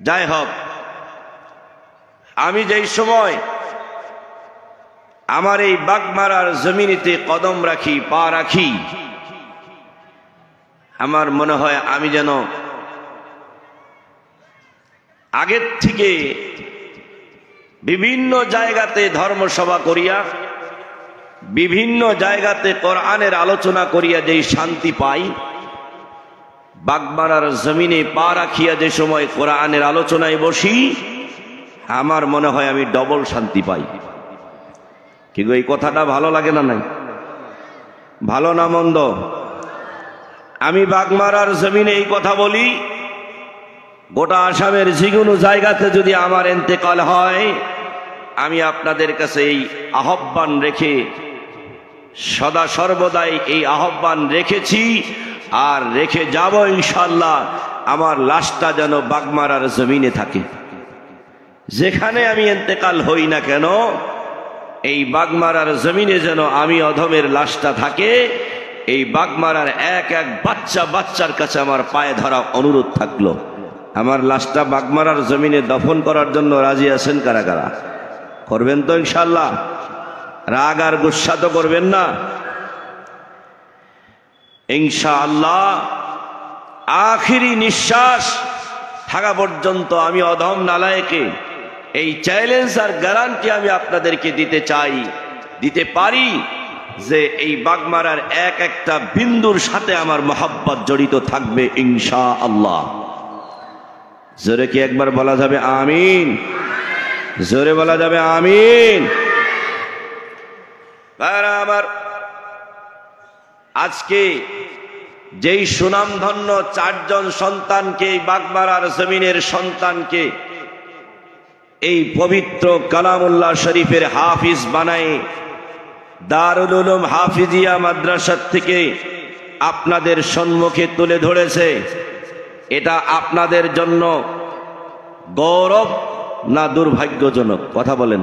যাই হোক, আমি যেই সময় আমার এই বাগমারার জমিনেতে কদম রাখি, পা রাখি, আমার মনে হয় আমি যেন আগের থেকে বিভিন্ন জায়গাতে ধর্মসভা করিয়া, বিভিন্ন জায়গাতে কোরআনের আলোচনা করিয়া যেই শান্তি পাই, বাগমারার জমিনে পা রাখিয়া যে সময় কোরআনের আলোচনায় বসি, আমার মনে হয় আমি ডবল শান্তি পাই। কিন্তু এই কথাটা ভালো লাগে না? নাই ভালো না মন্দ? আমি বাগমারার জমিনে এই কথা বলি, গোটা আসামের যে কোনো জায়গাতে যদি আমার ইন্তেকাল হয়, আমি আপনাদের কাছে এই আহ্বান রেখে, সদা সর্বদাই এই আহ্বান রেখেছি আর রেখে যাব ইনশাআল্লাহ, আমার লাশটা যেন বাগমারার জমিনে থাকে। যেখানে আমি ইন্তেকাল হই না কেন, এই বাগমারার জমিনে যেন আমি অধমের লাশটা থাকে। এই বাগমারার এক এক বাচ্চার কাছে আমার পায়ে ধরা অনুরোধ থাকলো, আমার লাশটা বাগমারার জমিনে দফন করার জন্য রাজি আছেন কারা কারা? করবেন তো ইনশাআল্লাহ? রাগ আর গুসা তো করবেন না ইনশাআল্লাহ? আখিরি নিঃশ্বাস থাকা পর্যন্ত আমি অধম নালায়েকে এই চ্যালেঞ্জ আর গ্যারান্টি আমি আপনাদেরকে দিতে চাই, দিতে পারি, যে এই বাগমারার এক একটা বিন্দুর সাথে আমার মহব্বত জড়িত থাকবে ইনশাআল্লাহ। জোরে কি একবার বলা যাবে আমিন? জোরে বলা যাবে আমিন? আমার আজকে যেই সুনামধন্য 4 জন সন্তানকে, এই বাগমারার জমিনের সন্তানকে এই পবিত্র কালামুল্লাহ শরীফের হাফিজ বানায় দারুল উলুম হাফিজিয়া মাদ্রাসা থেকে আপনাদের সম্মুখে তুলে ধরেছে, এটা আপনাদের জন্য গৌরব না দুর্ভাগ্যজনক? কথা বলেন।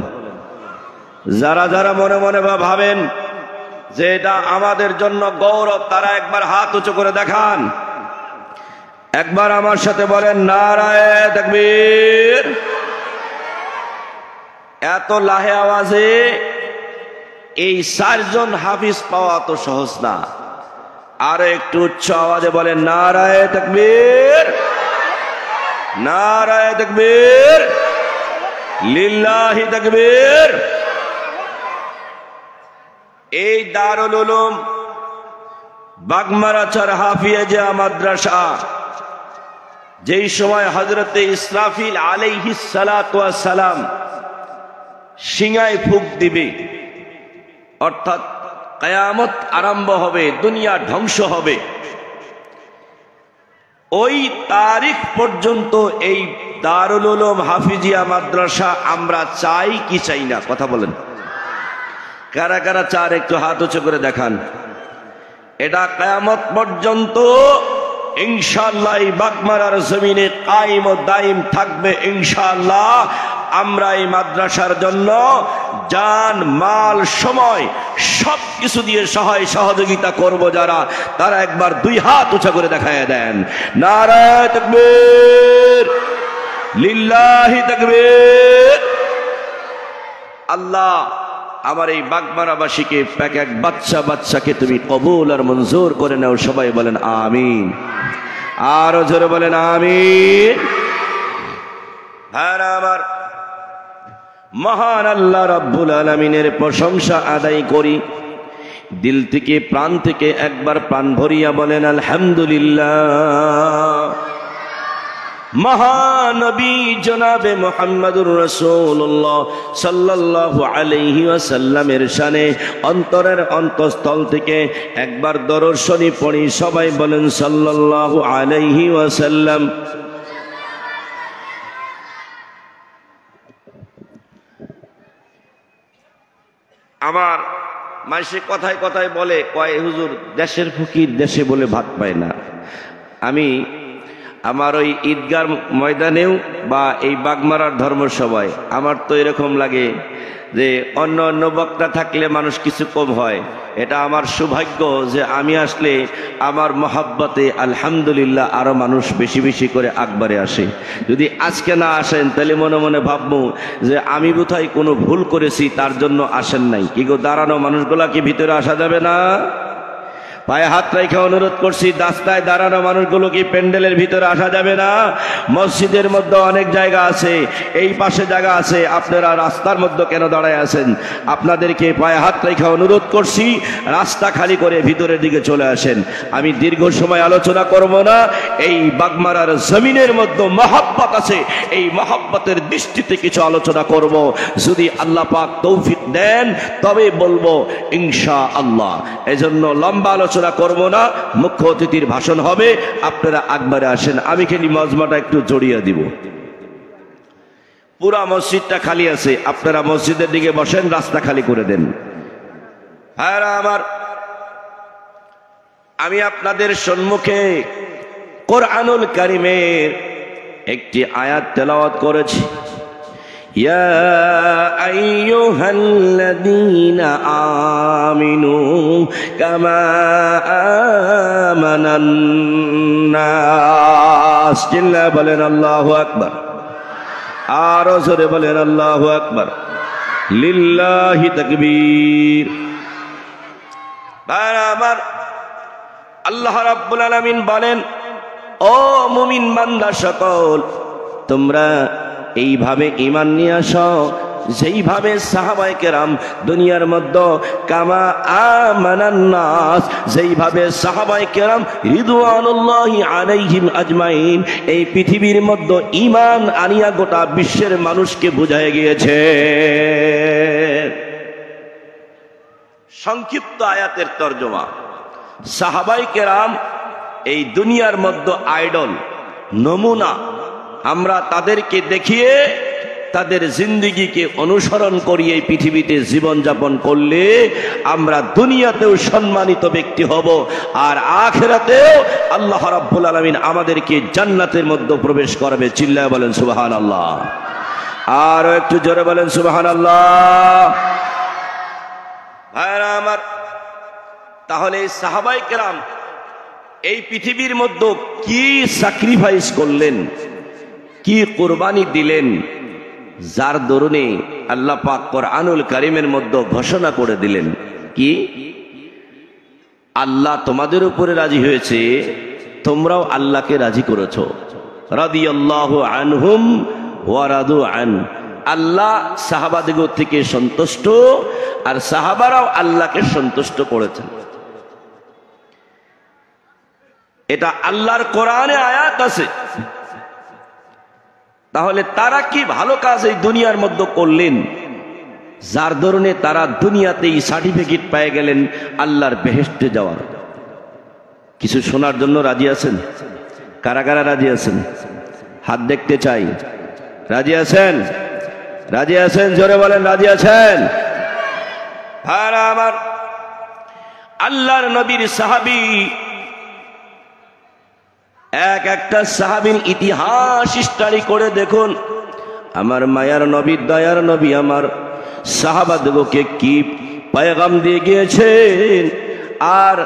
যারা যারা মনে মনে ভাবেন যে এটা আমাদের জন্য গৌরব, তারা একবার হাত উঁচু করে দেখান। একবার আমার সাথে বলেন নারায়ে তাকবীর। এত লাহে আওয়াজে এই 4 জন হাফিজ পাওয়া তো সহজ না। আর একটু উচ্চ আওয়াজে বলেন নারায়ে তাকবীর, নারায়ে তাকবীর, লিল্লাহি তাকবীর। এই দারুল উলুম বাগমারাচার হাফিজিয়া মাদ্রাসা যেই সময় হযরতে ইসরাফিল আলাইহিস সালাতু ওয়াস সালাম সিংহায় ফুঁক দিবে, অর্থাৎ কিয়ামত আরম্ভ হবে, দুনিয়া ধ্বংস হবে, ওই তারিখ পর্যন্ত এই দারুল উলুম হাফিজিয়া মাদ্রাসা আমরা চাই কি চাই না? কথা বলেন। কারা কারা চার একটু হাত উঁচু করে দেখান। এটা কিয়ামত পর্যন্ত ইনশাআল্লাহ এই বাগমারার জমিনে কায়েম ও দায়েম থাকবে ইনশাআল্লাহ। আমরা এই মাদ্রাসার জন্য জান, মাল, সময় সবকিছু দিয়ে সহায় সহযোগিতা করব। যারা, তারা একবার 2 হাত উঁচু করে দেখায় দেন নারায়ে তাকবীর, লিল্লাহি তাকবীর। আল্লাহ আমার এই বাগমারাবাসীকে এক এক বাচ্চাকে তুমি কবুল আর মঞ্জুর করে নাও। সবাই বলেন আমিন। আরো জোরে বলেন আমিন। হ্যাঁ, আমার মহান আল্লাহ রাব্বুল আলামিনের প্রশংসা আদায় করি দিল থেকে, প্রাণ থেকে। একবার প্রাণ ভরিয়া বলেন আলহামদুলিল্লাহ। মহানবী জনাবে মুহাম্মদুর রাসূলুল্লাহ সাল্লাল্লাহু আলাইহি ওয়াসাল্লামের শানে অন্তরের অন্তঃস্থল থেকে একবার দরুদ শরীফ পড়ি। সবাই বলেন সাল্লাল্লাহু আলাইহি ওয়াসাল্লাম। আমার মানুষে কথায় কথায় বলে, কয় হুজুর দেশের ফকির দেশে বলে ভাত পায় না। আমি আমার ওই ঈদগার ময়দানেও বা এই বাগমারার ধর্মসভায় আমার তো এরকম লাগে যে অন্য অন্য বক্তা থাকলে মানুষ কিছু কম হয়। এটা আমার সৌভাগ্য যে আমি আসলে আমার মহাব্বতে আলহামদুলিল্লাহ আরো মানুষ বেশি বেশি করে আকবারে আসে। যদি আজকে না আসেন তাহলে মনে মনে ভাববো যে আমি বোধহয় কোনো ভুল করেছি, তার জন্য আসেন নাই। কি গো, দাঁড়ানো মানুষগুলা কি ভিতরে আসা যাবে না? পায়ে হাত রেখে অনুরোধ করছি, রাস্তায় দাঁড়ানো মানুষগুলো কি প্যান্ডেলের ভিতরে আসা যাবে না? মসজিদের মধ্যে অনেক জায়গা আছে, এই পাশে জায়গা আছে, আপনারা রাস্তার মধ্যে কেন দাঁড়ায় আছেন? আপনাদেরকে পায়ে হাত রেখে অনুরোধ করছি, রাস্তা খালি করে ভিতরের দিকে চলে আসেন। আমি দীর্ঘ সময় আলোচনা করব না। এই বাগমারার জমিনের মধ্যে মহব্বত আছে, এই মহব্বতের দৃষ্টিতে কিছু আলোচনা করব। যদি আল্লাহ পাক তৌফিক দেন তবে বলবো ইনশাআল্লাহ। এজন্য লম্বা আলোচনা করব না, মুখ্য অতিথির ভাষণ হবে, আপনারা আকবারে আসেন। আমি খালি মজমাটা একটু জড়িয়ে দিব। পুরা মসজিদটা খালি আছে, আপনারা মসজিদের দিকে বসেন, রাস্তা খালি করে দেন। ভাইরা আমার, আমি আপনাদের সম্মুখে কোরআনুল কারীমের একটি আয়াত তেলাওয়াত করেছি। ইয়া আইয়ুহাল্লাযীনা আমিনু কামা আমানান নাস। চিল্লায়ে বলেন আল্লাহু আকবার। আরো জোরে বলেন আল্লাহু আকবার। লিল্লাহি তাকবীর। আমার আল্লাহ রাব্বুল আলামিন বলেন, ও মুমিন বান্দা সকল, তোমরা এইভাবে ঈমান নিয়ে আসো যেইভাবে সাহাবায়ে কেরাম দুনিয়ার মধ্যে কামা আমানান নাস, যেইভাবে সাহাবায়ে কেরাম রিদওয়ানুল্লাহি আলাইহিম আজমাইন এই পৃথিবীর মধ্যে ঈমান আনিয়া গোটা বিশ্বের মানুষকে বুঝায় গিয়েছে। সংক্ষিপ্ত আয়াতের তরজমা, সাহাবায়ে কেরাম এই দুনিয়ার মধ্যে আইডল, নমুনা। আমরা তাদেরকে দেখিয়ে তাদের জিন্দেগিকে অনুসরণ করি এই পৃথিবীতে জীবন যাপন করলে আমরা দুনিয়াতেও সম্মানিত ব্যক্তি হব, আর আখিরাতেও আল্লাহ রাব্বুল আলামিন আমাদেরকে জান্নাতের মধ্যে প্রবেশ করাবে। চিল্লায় বলেন সুবহানাল্লাহ। আরো একটু জোরে বলেন সুবহানাল্লাহ। ভাইরা আমার, তাহলে সাহাবায়ে কেরাম এই পৃথিবীর মধ্যে কি স্যাক্রিফাইস করলেন, কি কুরবানি দিলেন, যার দরুনে আল্লাহ পাক কোরআনুল কারীমের মধ্যে ঘোষণা করে দিলেন কি আল্লাহ তোমাদের উপরে রাজি হয়েছে, তোমরাও আল্লাহকে রাজি করেছো। রাদিয়াল্লাহু আনহুম ওয়া রাদু আন। আল্লাহ সাহাবাদিগর থেকে সন্তুষ্ট আর সাহাবারাও আল্লাহকে সন্তুষ্ট করেছেন। এটা আল্লাহর কোরআনে আয়াত আছে। তাহলে তারা কি ভালো কাজ এই দুনিয়ার মধ্যে করলেন যার দরুনে তারা দুনিয়াতেই সার্টিফিকেট পেয়ে গেলেন আল্লাহর বেহেশতে যাওয়ার? কিছু শোনার জন্য রাজি আছেন? কারা কারা রাজি আছেন? হাত দেখতে চাই। রাজি আছেন? রাজি আছেন? জোরে বলেন রাজি আছেন? ভাইরা আমার, আল্লাহর নবীর সাহাবী, একটা সাহাবীর ইতিহাস স্টাডি করে দেখুন। আমার মায়ার নবী, দয়ার নবী আমার সাহাবাদেরকে কি পয়গাম দিয়ে গিয়েছেন, আর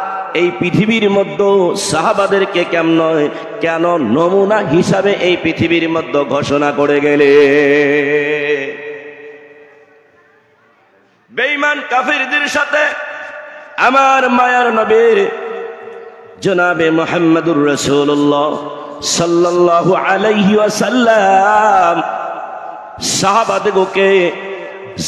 এই পৃথিবীর মধ্যে সাহাবাদেরকে কেন নমুনা হিসাবে এই পৃথিবীর মধ্যে ঘোষণা করে গেলে। বেঈমান কাফিরদের সাথে আমার মায়ার নবীর জনাবে মুহাম্মদুর রাসূলুল্লাহ সাল্লাল্লাহু আলাইহি ওয়াসাল্লাম সাহাবাদেরকে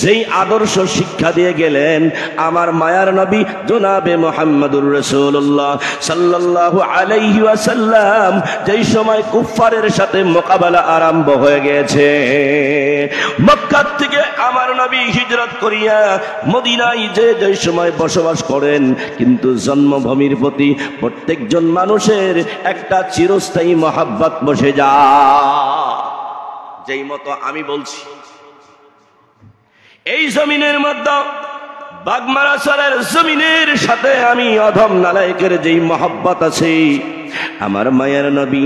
যেই আদর্শ শিক্ষা দিয়ে গেলেন, আমার মায়ার নবী জনাবে মুহাম্মদুর রাসূলুল্লাহ সাল্লাল্লাহু আলাইহি ওয়াসাল্লাম যেই সময় কুফফারের সাথে মোকাবেলা আরম্ভ হয়ে গেছে, মক্কা থেকে আমার নবী হিজরত করিয়া মদিনায় যেই সময় বসবাস করেন, কিন্তু জন্মভূমির প্রতি প্রত্যেকজন মানুষের একটা চিরস্থায়ী মহাব্বত বসে যায়। যেই মতো আমি বলছি, এই জমিনের মধ্যে বাগমারা শহরের জমিনের সাথে আমি অধম নালায়েকের যেই মহব্বত আছে, আমার মায়ের নবী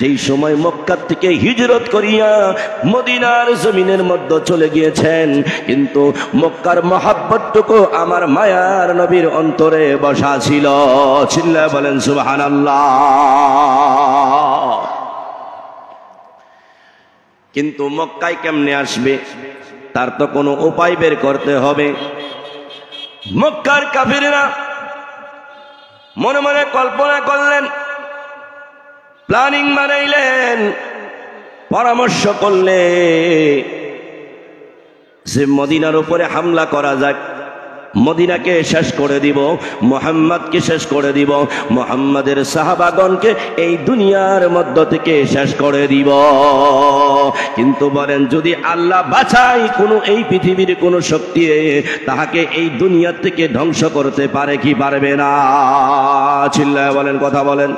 যেই সময় মক্কা থেকে হিজরত করিয়া মদিনার জমিনের মধ্যে চলে গিয়েছেন, কিন্তু মক্কার মহাব্বতটুকু আমার মায়ার নবীর অন্তরে বসা ছিল। চিল্লায় বলেন সুবহানাল্লাহ। কিন্তু মক্কায় কেমনে আসবে, তার তো কোনো উপায় বের করতে হবে। মক্কার কাফিররা মনে মনে কল্পনা করলেন, প্ল্যানিং বানাইলেন, পরামর্শ করলে যে মদিনার উপরে হামলা করা যাক, মদিনাকে শেষ করে দিব, মুহাম্মদকে শেষ করে দিব, মুহাম্মাদের সাহাবাগণকে এই দুনিয়ার মধ্য থেকে শেষ করে দিব। কিন্তু বলেন, যদি আল্লাহ বাঁচায়, কোনো এই পৃথিবীর কোন শক্তি তাহাকে এই দুনিয়া থেকে ধ্বংস করতে পারে কি পারবে না? চিল্লায় বলেন, কথা বলেন।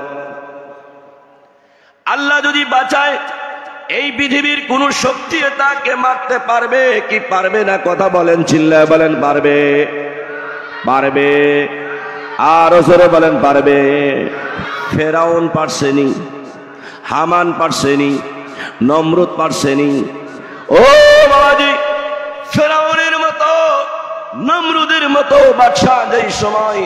আল্লাহ যদি বাঁচায়, এই পৃথিবীর কোন শক্তি তাকে মারতে পারবে কি পারবে না? কথা বলেন, চিল্লায় বলেন, পারবে, পারবে। আরো জোরে বলেন, পারবে। ফেরাউন পারছেনি, হামান পারছেনি, নমরুদ পারছেনি। ও বাবাজি, ফেরাউনের মতো, নমরুদের মতো বাদশা যেই সময়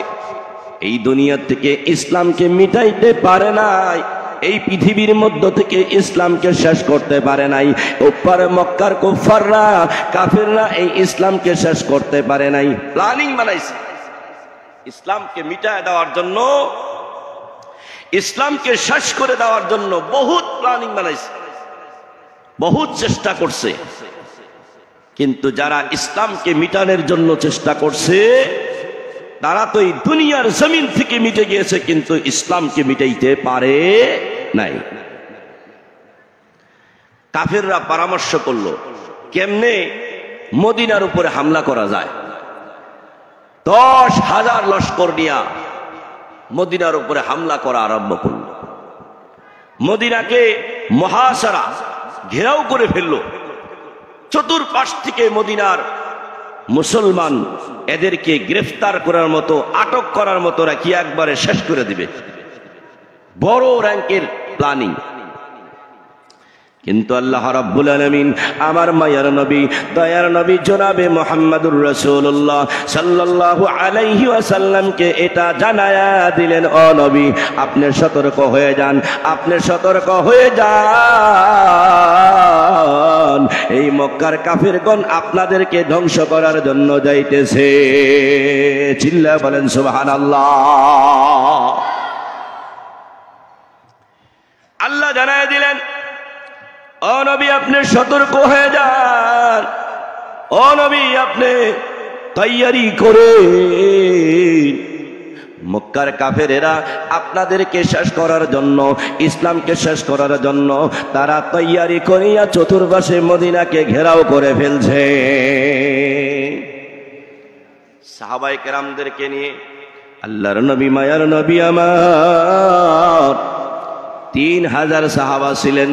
এই দুনিয়া থেকে ইসলামকে মিটাইতে পারে নাই, এই পৃথিবীর মধ্য থেকে ইসলামকে শেষ করতে পারে নাই, উপরে মক্কার কুফাররা কাফিররা এই ইসলামকে শেষ করতে পারে নাই। প্ল্যানিং বানাইছে ইসলামকে মিটায় দেওয়ার জন্য, ইসলামকে শেষ করে দেওয়ার জন্য বহুত প্ল্যানিং বানাইছে, বহুত চেষ্টা করছে। কিন্তু যারা ইসলামকে মিটানোর জন্য চেষ্টা করছে, তারা তো এই দুনিয়ার জমিন থেকে মিটে গিয়েছে, কিন্তু ইসলামকে মিটাইতে পারে নাই। কাফেররা পরামর্শ করলো কেমনে মদিনার উপরে হামলা করা যায়। 10,000 লস্কর নিয়া মদিনার উপরে হামলা করা আরম্ভ করল। মদিনাকে মহাসারা ঘেরাও করে ফেললো। চতুর্পাশ থেকে মদিনার মুসলমান এদেরকে গ্রেফতার করার মতো, আটক করার মতো রাখি একবারে শেষ করে দিবে। বড় র্যাঙ্কের প্ল্যানিং। কিন্তু আল্লাহ রাব্বুল আলামিন আমার মায়ার নবী, দয়ার নবী জনাবে মুহাম্মদুর রাসূলুল্লাহ সাল্লাল্লাহু আলাইহি ওয়াসাল্লামকে এটা জানায়া দিলেন, ও নবী, আপনি সতর্ক হয়ে যান, আপনি সতর্ক হয়ে যান, এই মক্কার কাফিরগণ আপনাদেরকে ধ্বংস করার জন্য যাইতেছে। চিল্লায়া বলেন সুবহানাল্লাহ। আল্লাহ জানায়া দিলেন, ও নবী, আপনি সতর্ক হয়ে যান, ও নবী, আপনি তৈয়ারি করে, মক্কার কাফেরেরা আপনাদেরকে শেষ করার জন্য, ইসলামকে শেষ করার জন্য তারা তৈয়ারি করিয়া চতুর্পাশে মদিনাকে ঘেরাও করে ফেলছে। সাহাবায়ে কেরামদেরকে নিয়ে আল্লাহর নবী, মায়ার নবী আমার 3000 সাহাবা ছিলেন।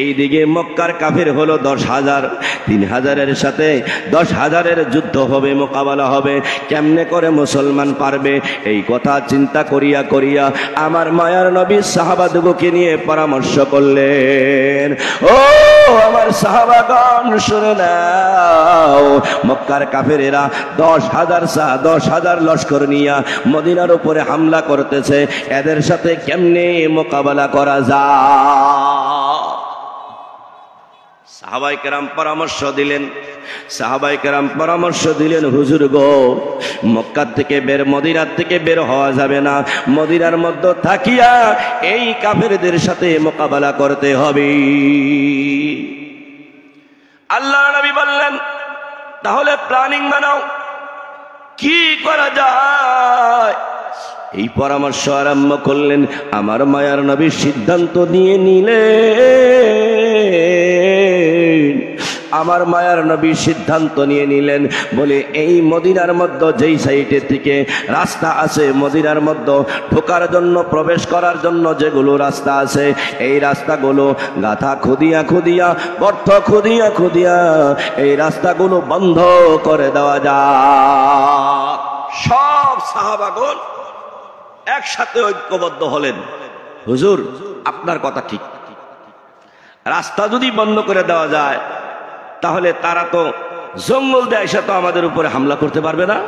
এইদিকে মক্কার কাফের হলো 10,000। 3000-এর সাথে 10,000-এর যুদ্ধ হবে, মোকাবেলা হবে। কেমনে করে মুসলমান পারবে, এই কথা চিন্তা করিয়া করিয়া আমার মায়ার নবী সাহাবাদিগকে নিয়ে পরামর্শ করলেন, ও আমার সাহাবাগণ শুনে নাও, মক্কার কাফেরেরা 10,000 লস্কর নিয়া মদিনার উপরে হামলা করতেছে, এদের সাথে কেমনে মোকাবেলা করা যায়। সাহাবায়ে কেরাম পরামর্শ দিলেন, সাহাবায়ে কেরাম পরামর্শ দিলেন, হুজুর গো, মক্কা থেকে বের, মদিনার থেকে বের হওয়া যাবে না, মদিনার মধ্যে থাকিয়া এই কাফেরদের সাথে মোকাবেলা করতে হবে। আল্লাহ নবী বললেন, তাহলে প্ল্যানিং বানাও, কি করা যায়। এই পরামর্শ আরম্ভ করলেন। আমার মায়ার নবী সিদ্ধান্ত নিয়ে নিলেন, আমার মায়ার নবী সিদ্ধান্ত নিয়ে নিলেন, বলে এই মদিনার মধ্যে যেই সাইডের থেকে রাস্তা আছে, মদিনার মধ্যে ঢোকার জন্য, প্রবেশ করার জন্য যেগুলো রাস্তা আছে, এই রাস্তাগুলো গাথা খুদিয়া খুদিয়া, গর্ত খুদিয়া খুদিয়া এই রাস্তাগুলো বন্ধ করে দেওয়া যায়। সব সাহাবাগণ একসাথে ঐক্যবদ্ধ হলেন, হুজুর আপনার কথা ঠিক, রাস্তা যদি বন্ধ করে দেওয়া যায় তাহলে তারা তো জঙ্গল দিয়ে এসে তো আমাদের উপরে হামলা করতে পারবে না,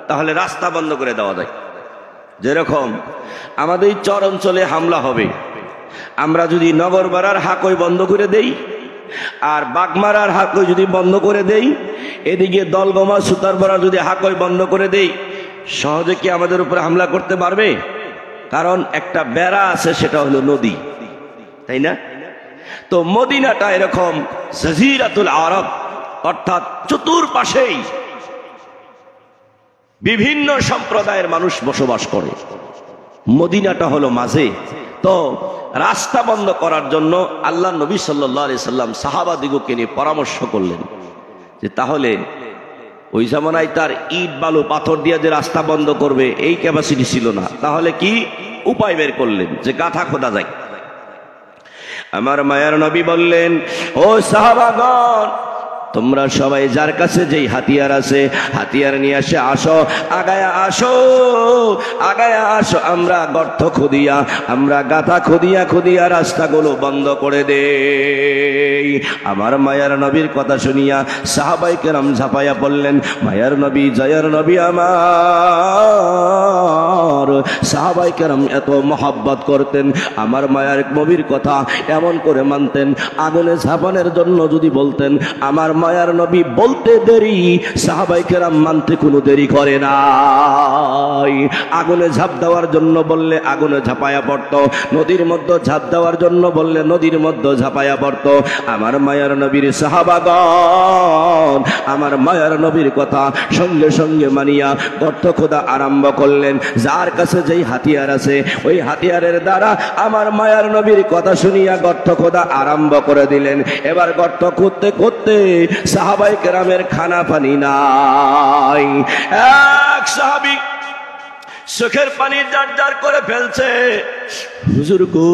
তাহলে রাস্তা বন্ধ করে দেওয়া যায়। যেরকম আমাদের চর অঞ্চলে হামলা হবে, আমরা যদি নগরপাড়ার হাকই বন্ধ করে দেই আর বাগমারার হাকই যদি বন্ধ করে দেই, এদিকে দলগমা সুতারপাড়া যদি হাকই বন্ধ করে দেই, সহজে কি আমাদের উপরে হামলা করতে পারবে? কারণ একটা বেড়া আছে, সেটা হলো নদী, তাই না? তো মদিনাটা এরকম জাজিরাতুল আরব, অর্থাৎ চতুর্পাশেই বিভিন্ন সম্প্রদায়ের মানুষ বসবাস করে, মদিনাটা হলো মাঝে। তো রাস্তা বন্ধ করার জন্য আল্লাহ নবী সাল্লাল্লাহু আলাইহি সাল্লাম সাহাবাদিগকে নিয়ে পরামর্শ করলেন যে তাহলে ওই জামানায় তার ইট বালু পাথর দিয়ে যে রাস্তা বন্ধ করবে এই ক্যাপাসিটি ছিল না, তাহলে কি উপায় বের করলেন যে গাঁথা খোদা যায়। আমার মায়ার নবী বললেন, ও সাহাবাগণ, তোমরা সবাই যার কাছে যেই হাতিয়ার আছে হাতিয়ার নিয়ে আসে, আসো, আগায়া আসো, আগায়া আসো, আমরা গর্ত খুদিয়া, আমরা গাঁথা খুদিয়া খুদিয়া রাস্তাগুলো বন্ধ করে দেই। আমার মায়ার নবীর কথা শুনিয়া সাহাবাই কেরাম ঝাঁপাইয়া পড়লেন। মায়ার নবী, জয়ের নবী আমার। সাহাবাই কেরাম এত মহব্বত করতেন, আমার মায়ার নবীর কথা এমন করে মানতেন, আগুনে ঝাঁপানোর জন্য যদি বলতেন আমার মায়ার নবী বলতে দেরি, সাহাবাই কেরাম মানতে কোনো দেরি করে নাই। আগুনে ঝাঁপ দেওয়ার জন্য বললে আগুনে ঝাঁপায়া পড়ত, নদীর মধ্যে ঝাঁপ দেওয়ার জন্য বললে নদীর মধ্যে ঝাঁপায়া পড়ত। আমার মায়ার নবীর সাহাবাগণ আমার মায়ার নবীর কথা সঙ্গে সঙ্গে মানিয়া গর্ত খোদা আরম্ভ করলেন। যার কাছে যেই হাতিয়ার আছে ওই হাতিয়ারের দ্বারা আমার মায়ার নবীর কথা শুনিয়া গর্ত খোদা আরম্ভ করে দিলেন। এবার গর্ত খুঁড়তে খুঁড়তে সাহাবাই কেরামের খানা পানি নাই। এক সাহাবী চোখের পানি জার জার করে ফেলছে, হুজুর গো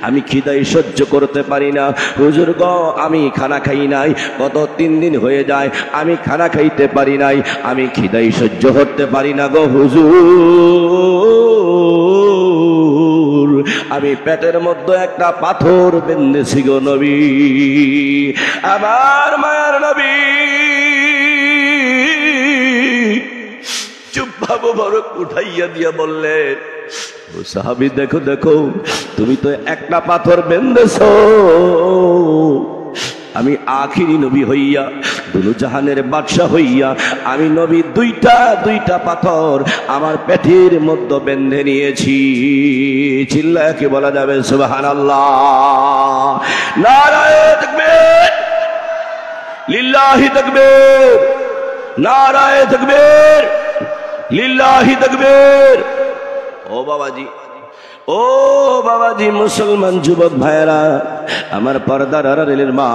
আমি খিদাই সহ্য করতে পারি না, হুজুর গো আমি খানা খাই নাই, গত 3 দিন হয়ে যায় আমি খানা খাইতে পারি নাই, আমি খিদাই সহ্য করতে পারি না গো হুজুর, আমি পেটের মধ্যে একটা পাথর বেঁধেছি গো নবী। আমার মায়ার নবী চুপ ভাবো বরক উঠাইয়া দিয়া বললেন, ও সাহাবী দেখো দেখো, তুমি তো একটা পাথর বেঁধেছ, আমি আখিরি নবী হইয়া দুনু জাহানের বাদশা হইয়া আমি নবী দুইটা পাথর আমার পেটের মধ্যে বেঁধে নিয়েছি। চিল্লায় কি বলা যাবে সুবহানাল্লাহ? নারায়ে তাকবীর, লিল্লাহি তাকবীর, নারায়ে তাকবীর, লিল্লাহি তাকবীর। ও বাবাজি, ও বাবাজি, মুসলমান যুবক ভাইরা, আমার পর্দার আড়ালের মা,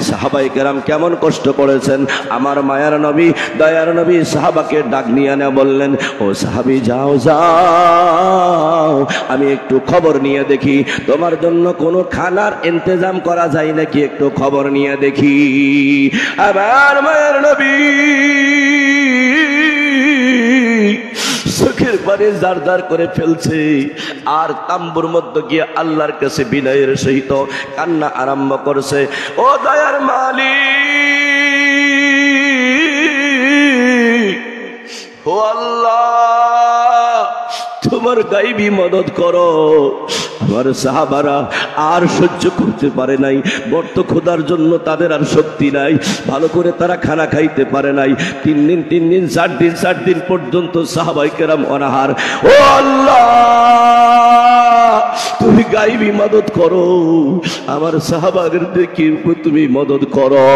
সাহাবাই কেরাম কেমন কষ্ট করেছেন। আমার মায়ার নবী দয়ার নবী সাহাবাকে ডাক নিয়ে আনে, বললেন, ও সাহাবী যাও যাও, আমি একটু খবর নিয়ে দেখি তোমার জন্য কোনো খানার ইন্তজাম করা যায় নাকি, একটু খবর নিয়ে দেখি। আমার মায়ার নবী চোখের পানি জার জার করে ফেলছে আর তাম্বুর মধ্যে গিয়ে আল্লাহর কাছে বিনয়ের সহিত কান্না আরম্ভ করছে। ও দয়ার মালিক, ও আল্লাহ, তোমার গাইবী মদত করো। আমার সাহাবারা আর সহ্য করতে পারে নাই, বর্ত খোদার জন্য তাদের আর শক্তি নাই, ভালো করে তারা খানা খাইতে পারে নাই। 3 দিন 4 দিন পর্যন্ত সাহাবায়ে কেরাম অনাহার। ও আল্লাহ, তুমি গাইবী মদত করো, আমার সাহাবাদের দেখি তুমি মদত করো।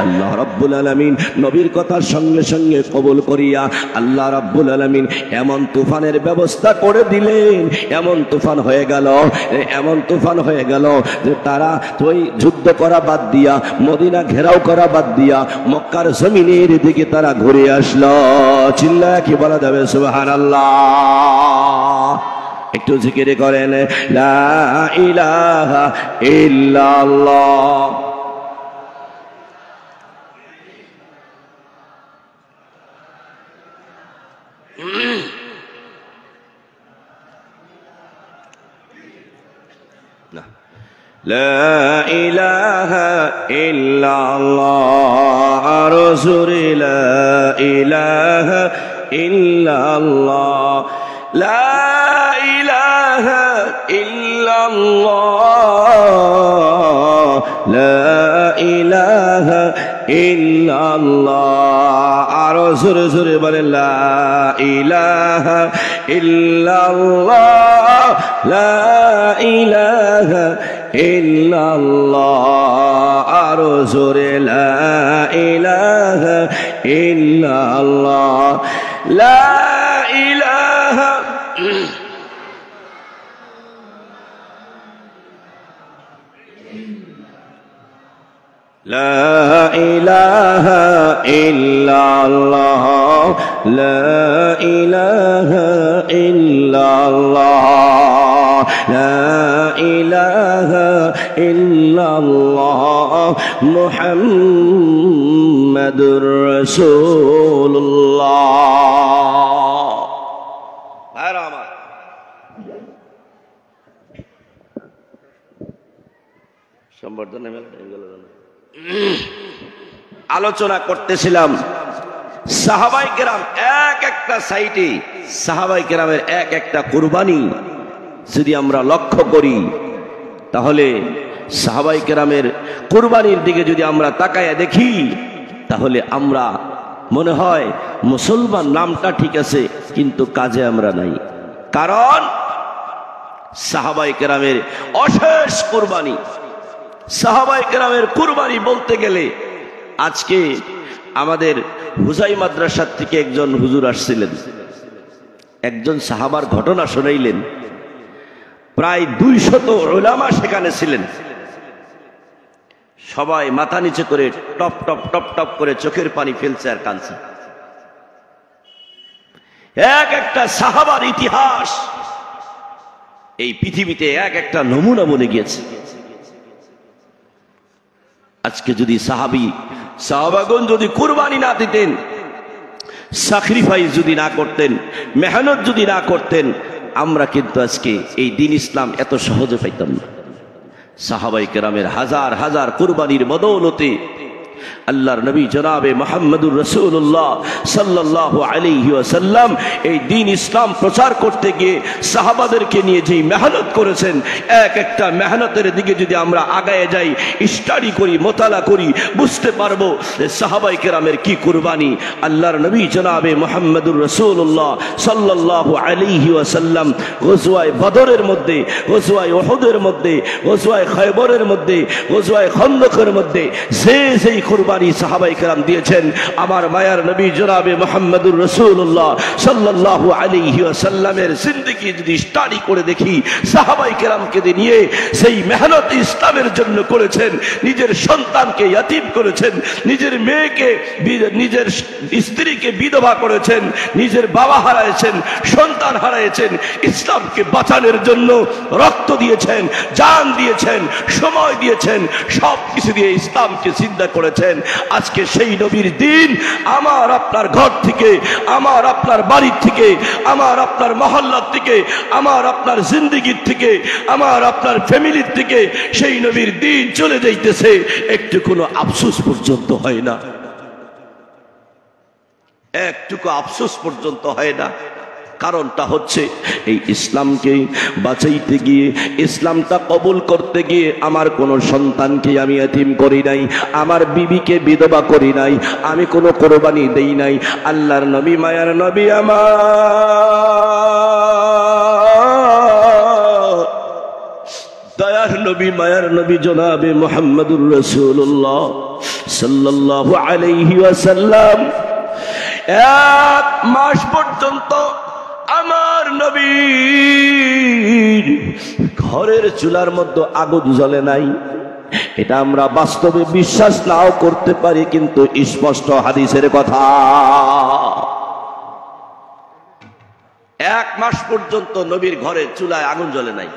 আল্লাহ রাব্বুল আলামিন নবীর কথার সঙ্গে সঙ্গে কবুল করিয়া আল্লাহ রাব্বুল আলামিন এমন তুফানের ব্যবস্থা করে দিলেন, এমন তুফান হয়ে গেল, এমন তুফান হয়ে গেল যে তারা ওই যুদ্ধ করা বাদ দিয়া, মদিনা ঘেরাও করা বাদ দিয়া মক্কার জমিনের দিকে তারা ঘুরে আসলো। চিল্লায় কি বলা যাবে সুবহানাল্লাহ? একটু জিকির করেন, লা ইলাহা ইল্লাল্লাহ। লা ইলাহা ইল্লাল্লাহ আরো জোরে লা ইলাহা ইল্লাল্লাহ লা ইলাহা ইল্লাল্লাহ লা ইলাহা ইল্লাল্লাহ আরো জোরে জোরে বলে লা ইলাহা ইল্লাল্লাহ লা ইলাহা ইল্লাল্লাহ আরো জোরে লা ইলাহা ইল্লাল্লাহ লা ইলাহা লা ইলাহা ইল্লাল্লাহ লা ইলাহা ইল্লাল্লাহ লা ইলাহা ইল্লাল্লাহ মুহাম্মাদুর রাসূলুল্লাহ। ভাইরা আমার, সম্বর্ধনা মেলা টাইম গেল না। আলোচনা করতেছিলাম সাহাবায়ে কেরাম এক একটা সাইটে, সাহাবায়ে কেরামের এক একটা কুরবানি যদি আমরা লক্ষ্য করি তাহলে সাহাবায়ে কেরামের কুরবানির দিকে যদি আমরা তাকায়া দেখি তাহলে আমরা মনে হয় মুসলমান নামটা ঠিক আছে কিন্তু কাজে আমরা নাই। কারণ সাহাবায়ে কেরামের অশেষ কুরবানি, সাহাবায়ে কেরামের কুরবানি বলতে গেলে আজকে আমাদের হুজাই মাদ্রাসার থেকে একজন হুজুর আসছিলেন, একজন সাহাবার ঘটনা শোনাইলেন। প্রায় 200 উলামা সেখানে ছিলেন। সবাই মাথা নিচে করে টপ টপ টপ টপ করে চোখের পানি ফেলছে আর কাঁদছে। এক একটা সাহাবার ইতিহাস এই পৃথিবীতে এক একটা নমুনা বনে গিয়েছে। আজকে যদি সাহাবাগণ যদি কুরবানি না দিতেন, স্যাক্রিফাইস যদি না করতেন, মেহনত যদি না করতেন, আমরা কিন্তু আজকে এই দ্বীন ইসলাম এত সহজে পাইতাম না। সাহাবায়ে কেরামের হাজার হাজার কুরবানির বদৌলতে আল্লাহর নবী জনাবে মুহাম্মদুর রাসূলুল্লাহ সাল্লাল্লাহু আলাইহি ওয়াসাল্লাম এই দ্বীন ইসলাম প্রচার করতে গিয়ে সাহাবাদেরকে নিয়ে যেই মেহনত করেছেন, এক একটা মেহনতের দিকে যদি আমরা আগায়ে যাই, স্টাডি করি, মোতালা করি, বুঝতে পারবো যে সাহাবায়ে কেরামের কি কুরবানি। আল্লাহর নবী জনাবে মুহাম্মদুর রাসূলুল্লাহ সাল্লাল্লাহু আলাইহি ওয়াসাল্লাম গজওয়ায়ে বদরের মধ্যে, গজওয়ায়ে উহুদের মধ্যে, গজওয়ায়ে খায়বরের মধ্যে, গজওয়ায়ে খন্দকের মধ্যে যেই কুরবানি সাহাবায়ে কেরাম দিয়েছেন, আমার মায়ার নবী জনাবে মুহাম্মদুর রাসূলুল্লাহ সাল্লাল্লাহু আলাইহি ওয়াসাল্লামের জিন্দেগি যদি স্টাডি করে দেখি, সাহাবায়ে কেরামকে নিয়ে সেই মেহনত ইসলামের জন্য করেছেন। নিজের সন্তানকে ইয়াতীম করেছেন, নিজের মেয়েকে, নিজের স্ত্রীকে বিধবা করেছেন, নিজের বাবা হারাইছেন, সন্তান হারাইছেন, ইসলামকে বাঁচানোর জন্য রক্ত দিয়েছেন, জান দিয়েছেন, সময় দিয়েছেন, সব কিছু দিয়ে ইসলামকে জিন্দা করেছেন। আজকে সেই নবীর দিন আমার আপনার ঘর থেকে, আমার আপনার বাড়ির থেকে, আমার আপনার মহল্লার থেকে, আমার আপনার জিন্দেগির থেকে, আমার আপনার ফ্যামিলির থেকে সেই নবীর দিন চলে যাইতেছে, একটু কোনো আফসোস পর্যন্ত হয় না, একটুকু আফসোস পর্যন্ত হয় না। কারণটা হচ্ছে এই ইসলামকে বাঁচাইতে গিয়ে, ইসলামটা কবুল করতে গিয়ে আমার কোনো সন্তানকে আমি এতিম করি নাই, আমার বিবিকে বিধবা করি নাই, আমি কোনো কোরবানি দেই নাই। আল্লাহর নবী, মায়ার নবী, আমার দয়ার নবী, মায়ার নবী জনাবে মুহাম্মদুর রাসূলুল্লাহ সাল্লাল্লাহু আলাইহি ওয়াসাল্লাম 1 মাস পর্যন্ত আমার নবীর ঘরের চুলার মধ্যে আগুন জ্বলে নাই। এটা আমরা বাস্তবে বিশ্বাস নাও করতে পারি, কিন্তু স্পষ্ট হাদিসের কথা। 1 মাস পর্যন্ত নবীর ঘরের চুলায় আগুন জ্বলে নাই।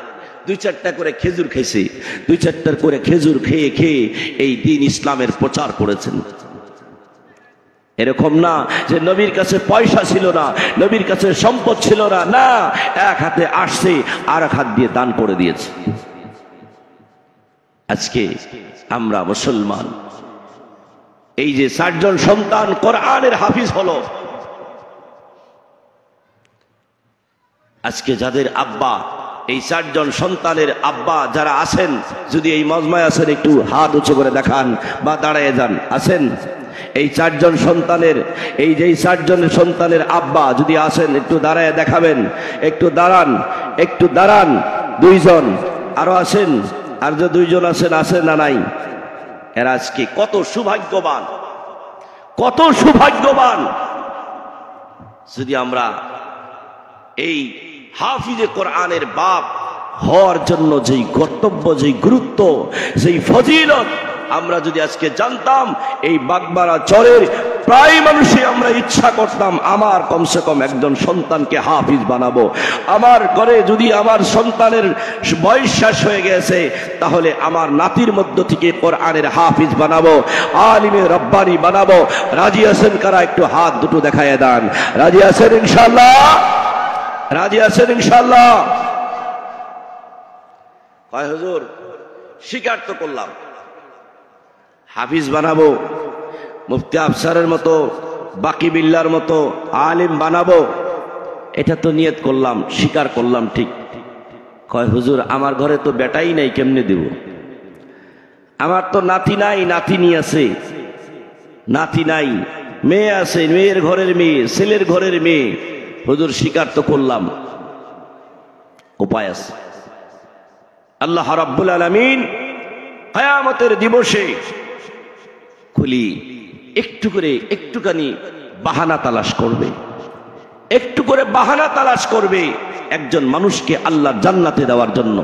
2-4টা করে খেজুর খেয়েছে, 2-4টা করে খেজুর খেয়ে খেয়ে এই দ্বীন ইসলামের প্রচার করেছেন। এরকম না যে নবীর কাছে পয়সা ছিল না, নবীর কাছে সম্পদ ছিল না, না, এক হাতে আসছে আর এক হাত দিয়ে দান করে দিয়েছে। আজকে আমরা মুসলমান, এই যে 60 জন সন্তান কোরআনের হাফিজ হলো, আজকে যাদের আব্বা, এই 60 জন সন্তানের আব্বা যারা আছেন, যদি এই মজমায় আছেন একটু হাত উঁচু করে দেখান বা দাঁড়ায় যান। আছেন এই 4 জন সন্তানের, এই যে 60 জনের সন্তানের আব্বা যদি আছেন একটু দাঁড়ায় দেখাবেন। একটু দাঁড়ান, একটু দাঁড়ান। 2 জন আরো আছেন, আর যে 2 জন আছেন, আছেন না নাই? এরা আজকে কত সৌভাগ্যবান, কত সৌভাগ্যবান। যদি আমরা এই হাফিজে কোরআনের বাপ হওয়ার জন্য যেই কর্তব্য, যেই গুরুত্ব, যেই ফজিলত আমরা যদি আজকে জানতাম, এই বাগমারা চরের প্রায় মানুষই আমরা ইচ্ছা করতাম আমার কমসে কম একজন সন্তানকে হাফিজ বানাবো। আমার ঘরে যদি আমার সন্তানের বয়স শেষ হয়ে গেছে, তাহলে আমার নাতির মধ্য থেকে কোরআনের হাফিজ বানাবো, আলিমে রব্বানি বানাবো। রাজি আছেন কারা? একটু হাত দুটো দেখায় দেন। রাজি আছেন ইনশাআল্লাহ? রাজি আছেন ইনশাআল্লাহ? কয় হুজুর স্বীকার তো করলাম, হাফিজ বানাবো, মুফতি আফসারের মতো, বাকি বিল্লার মতো আলিম বানাবো, এটা তো নিয়ত করলাম, স্বীকার করলাম, ঠিক। কয় হুজুর আমার ঘরে তো বেটাই নাই, কেমনে দেব? আমার তো নাতি নাই, নাতিনি আছে, নাতি নাই, মেয়ে আছে, মেয়ের ঘরের মেয়ে, ছেলের ঘরের মেয়ে। হুজুর স্বীকার তো করলাম, উপায় আছে। আল্লাহ রাব্বুল আলামিন কিয়ামতের দিবসে খুলি একটু করে, একটুখানি বাহানা তালাশ করবে, একটু করে বাহানা তালাশ করবে একজন মানুষকে আল্লাহর জান্নাতে দেওয়ার জন্য।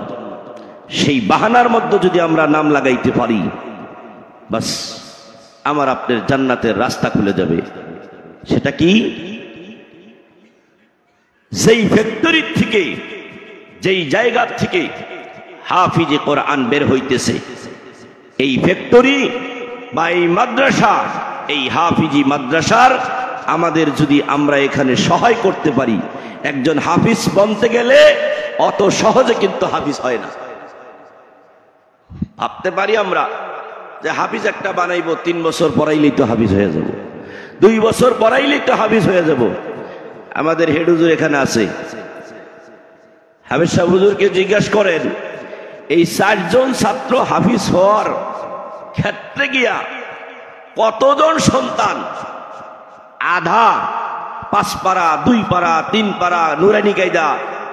সেই বাহানার মধ্যে যদি আমরা নাম লাগাইতে পারি, বাস আমার আপনার জান্নাতের রাস্তা খুলে যাবে। সেটা কি? যেই ফ্যাক্টরির থেকে, যেই জায়গা থেকে হাফিজে কোরআন বের হইতেছে, এই ফ্যাক্টরি বা এই মাদ্রাসা, এই হাফিজি মাদ্রাসার আমাদের যদি আমরা এখানে সহায় করতে পারি, একজন হাফিজ বনতে গেলে অত সহজে কিন্তু হাফিজ হয় না। ভাবতে পারি আমরা যে হাফিজ একটা বানাইবো, 3 বছর পড়াইলেই তো হাফিজ হয়ে যাব, 2 বছর পড়াইলেই তো হাফিজ হয়ে যাব। আমাদের হেড হুজুর এখানে আছে, হাফিজ সাহেব হুজুরকে জিজ্ঞাসা করেন, এই 60 জন ছাত্র হাফিজ হওয়ার ক্ষেত্রে গিয়া কতজন সন্তান আধা 5 পারা, 2 পারা, 3 পারা নুরানি কায়দা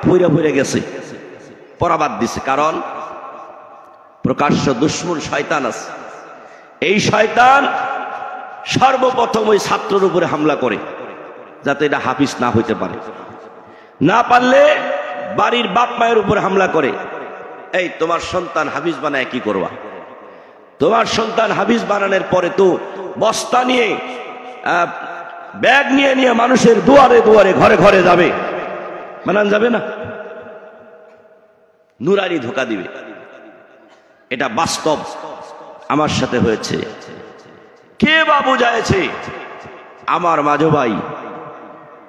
পইরা পইরা গেছে, পড়া বাদ দিছে। কারণ প্রকাশ্য দুশ্মন শয়তান আছে। এই শয়তান সর্বপ্রথম ওই ছাত্রের উপরে হামলা করে, যাতে এটা হাফিজ না হইতে পারে। না পারলে বাড়ির বাপ মায়ের উপরে হামলা করে, এই তোমার সন্তান হাফিজ বানায় কি করবা? তোমার সন্তান হাফিজ বানানোর পরে তো বস্তা নিয়ে, ব্যাগ নিয়ে নিয়ে মানুষের দুয়ারে দুয়ারে, ঘরে ঘরে যাবে, বানান যাবে না, নুরানি ধোকা দিবে। এটা বাস্তব, আমার সাথে হয়েছে। কে বা বুঝাইছে? আমার মাঝো ভাই,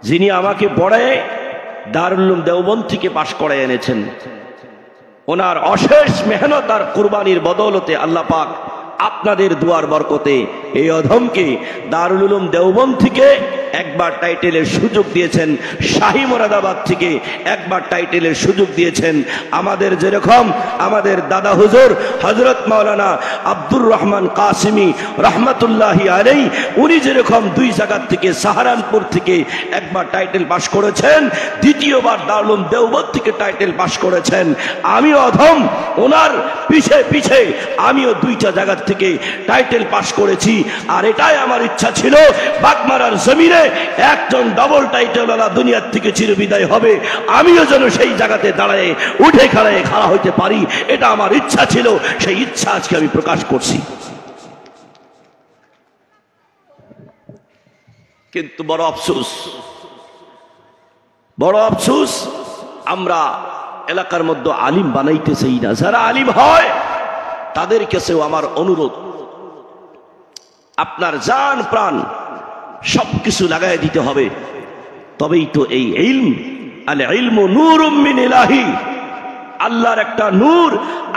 যিনি আমাকে পড়ে দারুল উলুম দেওবন্দ থেকে পাশ করে এনেছেন, ওনার অশেষ মেহনত আর কুরবানির বদৌলতে আল্লাহ পাক আপনাদের দুয়ার বরকতে এই অধমকে দারুল উলুম দেওবন্দ থেকে একবার টাইটেলের সুযোগ দিয়েছেন, শাহী মোরাদাবাদ থেকে একবার টাইটেলের সুযোগ দিয়েছেন। আমাদের যেরকম আমাদের দাদা হুজুর হযরত মাওলানা আব্দুর রহমান কাসিমি রহমাতুল্লাহি আলাইহি, উনি যেরকম 2 জায়গা থেকে, সাহারানপুর থেকে একবার টাইটেল পাশ করেছেন, দ্বিতীয়বার দারুল উলুম দেওবন্দ থেকে টাইটেল পাশ করেছেন। আমিও অধম, ওনার পিছে পিছে আমিও 2টা জায়গা থেকে টাইটেল পাশ করেছি। আর এটাই আমার ইচ্ছা ছিল, বাগমারার জমিনে একজন ডবল টাইটেলওয়ালা দুনিয়ার থেকে চিরবিদায় হবে, আমিও যেন সেই জায়গাতে দাঁড়ায় উঠে খাড়ায় খাড়া হইতে পারি, এটা আমার ইচ্ছা ছিল। সেই ইচ্ছা আজকে আমি প্রকাশ করছি। কিন্তু বড় আফসোস, বড় আফসোস, আমরা এলাকার মধ্যে আলিম বানাইতে চাই না। যারা আলিম হয় তাদের কাছেও আমার অনুরোধ, আপনার জান প্রাণ সবকিছু লাগাই দিতে হবে, তবেই তো এই ইলম, আল ইলমু নূরুম মিন ইলাহি, আল্লাহর একটা নূর,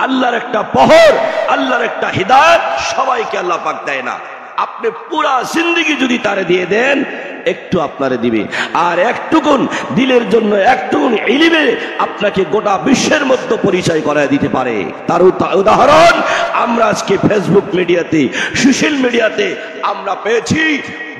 আল্লাহর একটা পহর, আল্লাহর একটা হিদায়াত সবাইকে আল্লাহ পাক দেয় না। আপনি পুরা জিন্দেগি যদি তারে দিয়ে দেন, একটু আপনারে দিবে। আর একটুকুন দিলের জন্য, একটুকুন ইলমে আপনাকে গোটা বিশ্বের মধ্যে পরিচয় করায় দিতে পারে। তার উদাহরণ আমরা আজকে ফেসবুক মিডিয়াতে, সোশ্যাল মিডিয়াতে আমরা পেয়েছি।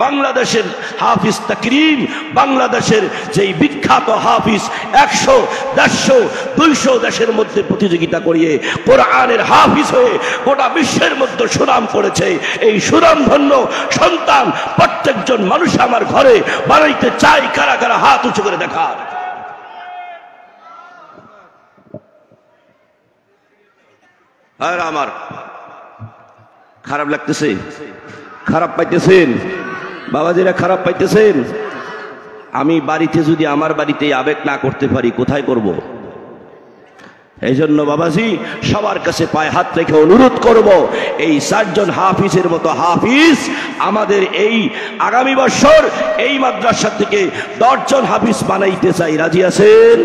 বাংলাদেশের হাফিজ তাকরিম, বাংলাদেশের যেই বিখ্যাত হাফিজ 100, 150, 200 দেশের মধ্যে প্রতিযোগিতা করিয়ে কোরআনের হাফিজ হয়ে গোটা বিশ্বের মধ্যে সুনাম করেছে। এই সুনামধন্য সন্তান প্রত্যেকজন মানুষ আমার ঘরে বানাইতে চাই। কারা কারা হাত উঁচু করে দেখার? আর আমার খারাপ লাগতেছে? খারাপ পাইতেছেন বাবাজিরা? খারাপ পাইতেছেন? আমি বাড়িতে যদি আমার বাড়িতে আবেগ না করতে পারি, কোথায় করব? এই জন্য বাবাজি সবার কাছে পায়ে হাত রেখে অনুরোধ করব, এই 4 জন হাফিজের মতো হাফিজ আমাদের এই আগামী বছর এই মাদ্রাসা থেকে 10 জন হাফিজ বানাইতে চাই। রাজি আছেন?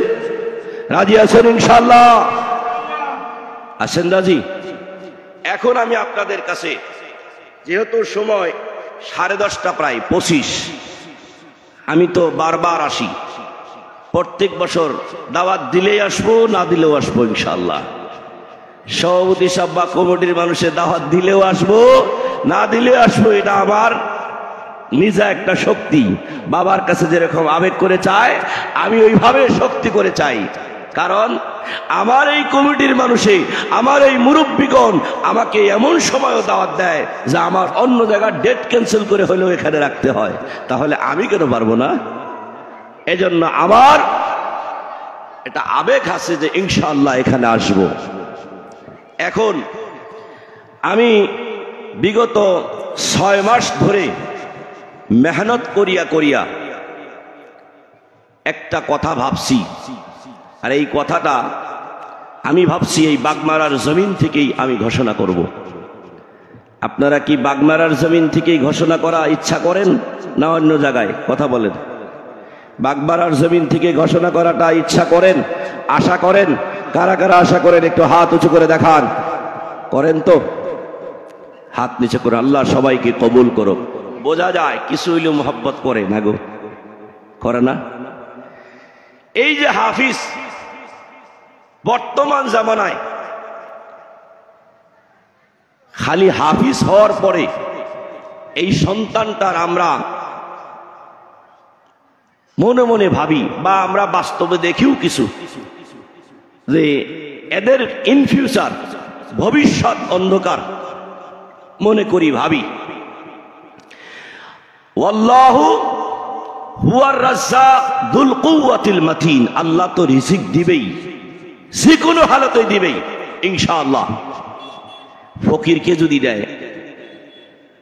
রাজি আছেন ইনশাআল্লাহ? আছেন রাজি? এখন আমি আপনাদের কাছে, যেহেতু সময় 10:30 প্রায় 25, আমি তো বারবার আসি, প্রত্যেক বছর দাওয়াত দিলেই আসবো, না দিলেও আসবো ইনশাআল্লাহ। সভাপতি সাহেব বা কমিটির মানুষের দাওয়াত দিলেও আসবো, না দিলেও আসবো। এটা আমার নিজা একটা শক্তি। বাবার কাছে যেরকম আবেগ করে চায়, আমি ওইভাবে শক্তি করে চাই। কারণ আমার এই কমিটির মানুষে, আমার এই মুরব্বীগণ আমাকে এমন সময়ও দাওয়াত দেয় যে আমার অন্য জায়গার ডেট ক্যান্সেল করে হলেও এখানে রাখতে হয়। তাহলে আমি কেন পারবো না? এজন্য আমার এটা আবেগ আছে যে ইনশাআল্লাহ এখানে আসব। এখন আমি বিগত 6 মাস ধরে মেহনত করিয়া করিয়া একটা কথা ভাবছি, আর এই কথাটা আমি ভাবছি এই বাগমারার জমিন থেকেই আমি ঘোষণা করব। আপনারা কি বাগমারার জমিন থেকেই ঘোষণা করা ইচ্ছা করেন, না অন্য জায়গায়? কথা বলেন। বাগমারার জমিন থেকে ঘোষণা করাটা ইচ্ছা করেন, আশা করেন? কারা কারা আশা করেন? একটু হাত উঁচু করে দেখান। করেন তো? হাত নিচে করে। আল্লাহ সবাইকে কবুল করো। বোঝা যায় কিছু হইলে মোহাব্বত করে না গো, করে না? এই যে হাফিজ বর্তমান জামানায়, খালি হাফিজ হওয়ার পরে এই সন্তানটার আমরা মনে মনে ভাবি, বা আমরা বাস্তবে দেখিও কিছু, যে এদের ইন ফিউচার, ভবিষ্যৎ অন্ধকার মনে করি, ভাবি। ওয়াল্লাহু হুয়ার রাজ্জাক যুল কুওয়াতিল মাতিন। আল্লাহ তো রিজিক দিবেই, যে কোনো হালতে দিবেই ইনশাআল্লাহ। ফকিরকে যদি দেয়,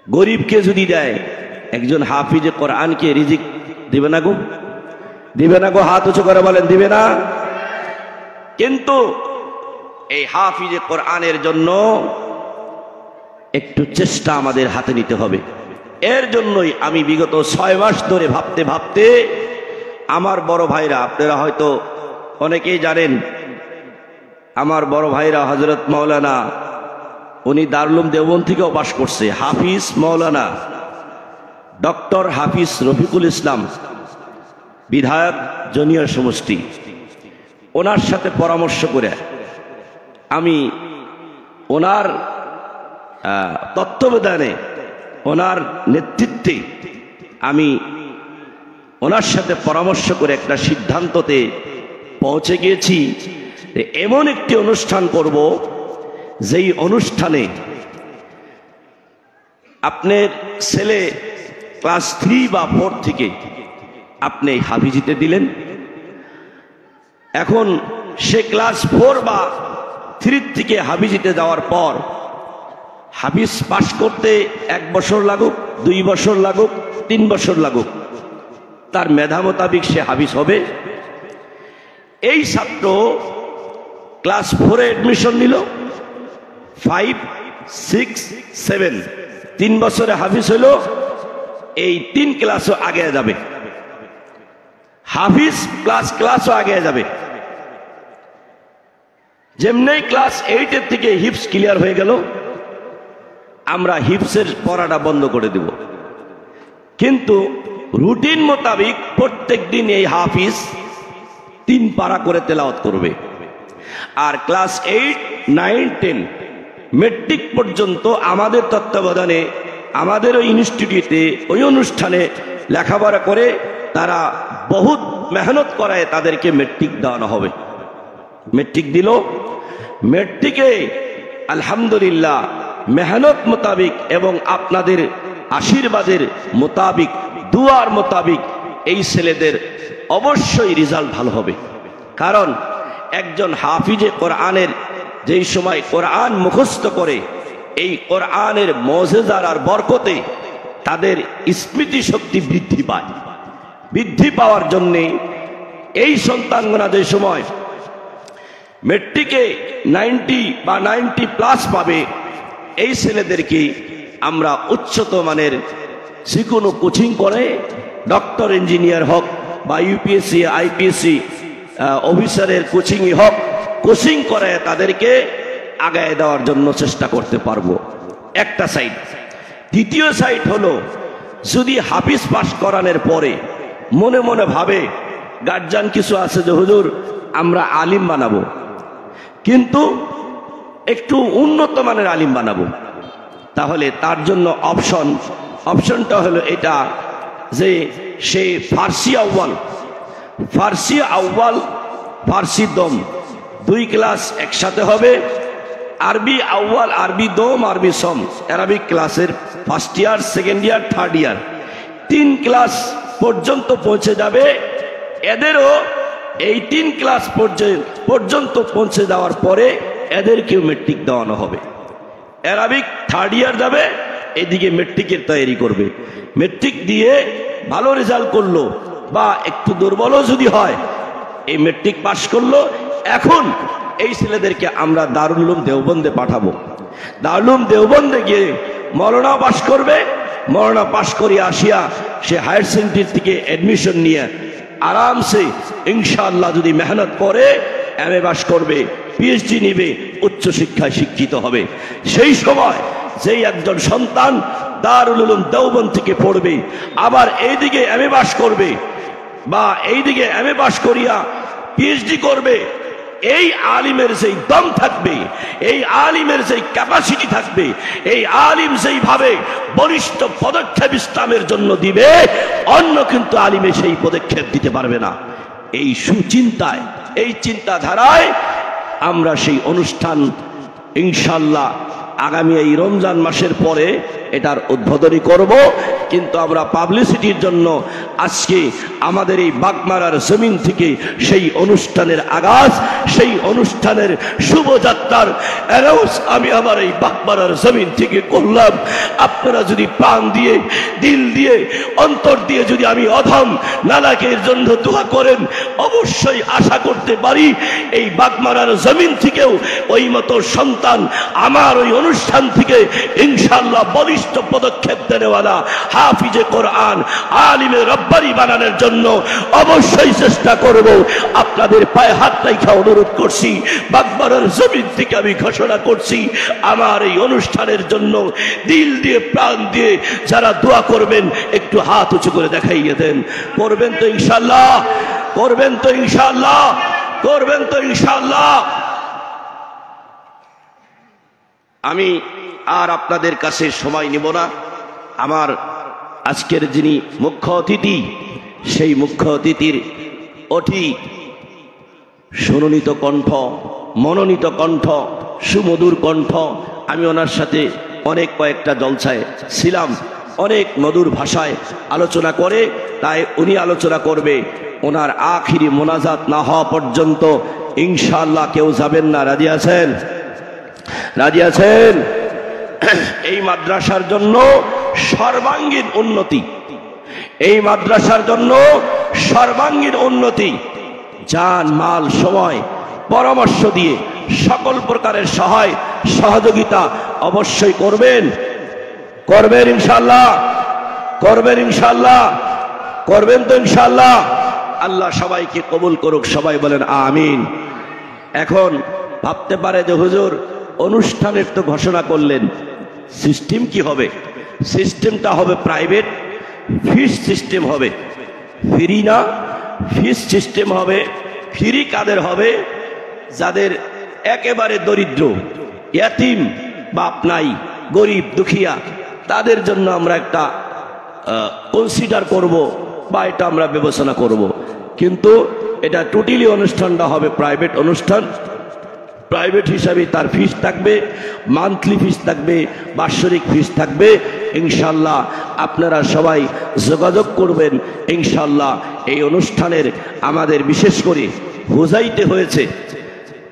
গরিবকে যদি দেয়, একজন হাফিজে কোরআনকে রিজিক দিবে না গো? দিবে না গো? হাত উঁচু করে বলেন, দিবে না? কিন্তু এই হাফিজে কোরআনের জন্য একটু চেষ্টা আমাদের হাতে নিতে হবে। এর জন্যই আমি বিগত 6 মাস ধরে ভাবতে ভাবতে, আমার বড় ভাইরা, আপনারা হয়তো অনেকেই জানেন, আমার বড় ভাইরা হযরত মাওলানা, উনি দারুল উলুম দেওবন্দ থেকেও পাশ করছে, হাফিজ মাওলানা ডক্টর হাফিজ রফিকুল ইসলাম, বিধায়ক জুনিয়র সমষ্টি, ওনার সাথে পরামর্শ করে আমি ওনার তত্ত্বাবধানে, ওনার নেতৃত্বে আমি ওনার সাথে পরামর্শ করে একটা সিদ্ধান্ততে পৌঁছে গিয়েছি যে এমন একটি অনুষ্ঠান করব, যেই অনুষ্ঠানে আপনার ছেলে ক্লাস 3 বা 4 থেকে আপনি হাফিজিতে দিলেন। এখন সে ক্লাস 4 বা 3 থেকে হাফিজিতে যাওয়ার পর হাফিজ পাশ করতে 1 বছর লাগুক, 2 বছর লাগুক, 3 বছর লাগুক, তার মেধা মোতাবিক সে হাফিজ হবে। এই ছাত্র ক্লাস 4-এ অ্যাডমিশন নিল, 5, 6, 7, 3 বছরে হাফিজ হইল। এই 3 ক্লাসও আগে যাবে, হাফিজ প্লাস ক্লাসও আগে যাবে। যেমনি ক্লাস 8 এর থেকে হিপস ক্লিয়ার হয়ে গেল, আমরা হিপসের পড়াটা বন্ধ করে দেব। কিন্তু রুটিন মোতাবেক প্রত্যেক দিন এই হাফিজ 3 পারা করে তেলাওয়াত করবে। আর ক্লাস 8, 9, 10 মেট্রিক পর্যন্ত আমাদের তত্ত্বাবধানে আমাদের ওই ইনস্টিটিউটে ওই অনুষ্ঠানে লেখাপড়া করে তারা বহুত মেহনত করায় তাদেরকে মেট্রিক দেওয়ানো হবে। মেট্রিক দিল, মেট্রিকে আলহামদুলিল্লাহ মেহনত মোতাবিক এবং আপনাদের আশীর্বাদের মোতাবিক, দুয়ার মোতাবিক এই ছেলেদের অবশ্যই রেজাল্ট ভালো হবে। কারণ একজন হাফিজে কোরআনের যেই সময় কোরআন মুখস্থ করে, এই কোরআনের মুজিজার আর বরকতে তাদের স্মৃতি শক্তি বৃদ্ধি পায়। বৃদ্ধি পাওয়ার জন্যে এই সন্তানগণা যে সময় মেট্রিকে 90 বা 90+ পাবে, এই ছেলেদেরকে আমরা উচ্চত মানের যে কোনো কোচিং করে ডক্টর ইঞ্জিনিয়ার হোক বা ইউপিএসসি আইপিএসসি অফিসারের কোচিংই হোক, কোচিং করে তাদেরকে আগায় দেওয়ার জন্য চেষ্টা করতে পারবো। একটা সাইড। দ্বিতীয় সাইড হলো, যদি হাফিজ পাস করানোর পরে মনে মনে ভাবে গার্জিয়ান কিছু আছে যে হুজুর আমরা আলিম বানাবো, কিন্তু একটু উন্নত মানের আলিম বানাবো, তাহলে তার জন্য অপশনটা হলো এটা যে সে ফার্সি আউয়াল ফার্সি দম 2 ক্লাস একসাথে হবে, আরবি আউয়াল, আরবি দম, আরবি সম, আরবিক ক্লাসের 1st ইয়ার, 2nd ইয়ার, 3rd ইয়ার 3 ক্লাস পর্যন্ত পৌঁছে যাবে। এদেরও এই 3 ক্লাস পর্যন্ত পৌঁছে যাওয়ার পরে এদেরকেও মেট্রিক দেওয়ানো হবে। আরবিক 3rd ইয়ার যাবে, এদিকে মেট্রিকের তৈরি করবে। মেট্রিক দিয়ে ভালো রেজাল্ট করলো বা একটু দুর্বলও যদি হয়, এই মেট্রিক পাশ করলো, এখন এই ছেলেদেরকে আমরা দারুল উলুম দেওবন্দে পাঠাবো। দারুল উলুম দেওবন্দে গিয়ে মওলানা পাশ করবে, মওলানা পাশ করিয়া আসিয়া সে হায়ার সেকেন্ডারি থেকে অ্যাডমিশন নিয়ে আরামসে ইনশাআল্লাহ যদি মেহনত করে এমএ পাশ করবে, পিএইচডি নিবে, উচ্চ শিক্ষায় শিক্ষিত হবে। সেই সময় যেই একজন সন্তান দারুল উলুম দেওবন্দ থেকে পড়বে, আবার এইদিকে এমএ পাশ করবে বা এইদিকে এমএ পাশ করিয়া পিএইচডি করবে, এই আলিমের যেই দম থাকবে, এই আলিমের যেই ক্যাপাসিটি থাকবে, এই আলিম যেইভাবে বলিষ্ঠ পদক্ষেপ ইসলামের জন্য দিবে, অন্য কিন্তু আলিমে সেই পদক্ষেপ দিতে পারবে না। এই সুচিন্তায়, এই চিন্তাধারায় আমরা সেই অনুষ্ঠান ইনশাআল্লাহ আগামী এই রমজান মাসের পরে এটার উদ্বোধনী করব। কিন্তু আমরা পাবলিসিটির জন্য আজকে আমাদের এই বাগমারার জমিন থেকে সেই অনুষ্ঠানের আগাজ, সেই অনুষ্ঠানের শুভযাত্রার অ্যানাউন্স আমি আমার এই বাগমারার জমিন থেকে করলাম। আপনারা যদি প্রাণ দিয়ে, দিল দিয়ে, অন্তর দিয়ে যদি আমি অধম নালাকের জন্য দোয়া করেন, অবশ্যই আশা করতে পারি এই বাগমারার জমিন থেকেও ওই মতো সন্তান আমার ওই অনুষ্ঠান থেকে ইনশাআল্লাহ বলিষ্ঠ পদক্ষেপ দেওয়ালা হাফিজে কোরআন, আলিমে রব্বানি বানানোর জন্য অবশ্যই চেষ্টা করব। আপনাদের পায়ে হাত রাখা অনুরোধ করছি, বাগমারার জমিন থেকে আমি ঘোষণা করছি, আমার এই অনুষ্ঠানের জন্য দিল দিয়ে, প্রাণ দিয়ে যারা দোয়া করবেন একটু হাত উঁচু করে দেখাইয়ে দেন। করবেন তো ইনশাআল্লাহ? করবেন তো ইনশাআল্লাহ? করবেন তো ইনশাআল্লাহ? আমি আর আপনাদের কাছে সময় নিব না। আমার আজকের যিনি মুখ্য অতিথি, সেই মুখ্য অতিথির অতি সুননিত কণ্ঠ, মনোনীত কণ্ঠ, সুমধুর কণ্ঠ, আমি ওনার সাথে কয়েকটা জলসায় ছিলাম, অনেক মধুর ভাষায় আলোচনা করে, তাই উনি আলোচনা করবে। ওনার আখিরি মোনাজাত না হওয়া পর্যন্ত ইনশাআল্লাহ কেউ যাবেন না। রাজি আছেন? রাজি আছেন? এই মাদ্রাসার জন্য সর্বাঙ্গীন উন্নতি, এই মাদ্রাসার জন্য সর্বাঙ্গীন উন্নতি, জান মাল সময় পরামর্শ দিয়ে সকল প্রকারের সহায় সহযোগিতা অবশ্যই করবেন। করবেন ইনশাআল্লাহ? করবেন ইনশাআল্লাহ? করবেন তো ইনশাআল্লাহ? আল্লাহ সবাইকে কবুল করুক, সবাই বলেন আমিন। এখন ভাবতে পারে যে হুজুর অনুষ্ঠানের তো ঘোষণা করলেন, সিস্টেম কি হবে? সিস্টেমটা হবে প্রাইভেট, ফিস সিস্টেম হবে, ফ্রি না, ফিস সিস্টেম হবে। ফ্রি কাদের হবে? যাদের একেবারে দরিদ্র, ইয়াতিম, বাপ নাই, গরিব দুখিয়া, তাদের জন্য আমরা একটা কনসিডার করব বা এটা আমরা বিবেচনা করব। কিন্তু এটা টোটালি অনুষ্ঠানটা হবে প্রাইভেট অনুষ্ঠান। প্রাইভেট হিসাবে তার ফিস থাকবে, মান্থলি ফিস থাকবে, বাৎসরিক ফিস থাকবে। ইনশাল্লাহ আপনারা সবাই যোগাযোগ করবেন। ইনশাল্লাহ এই অনুষ্ঠানের আমাদের বিশেষ করে হুজাইতে হয়েছে,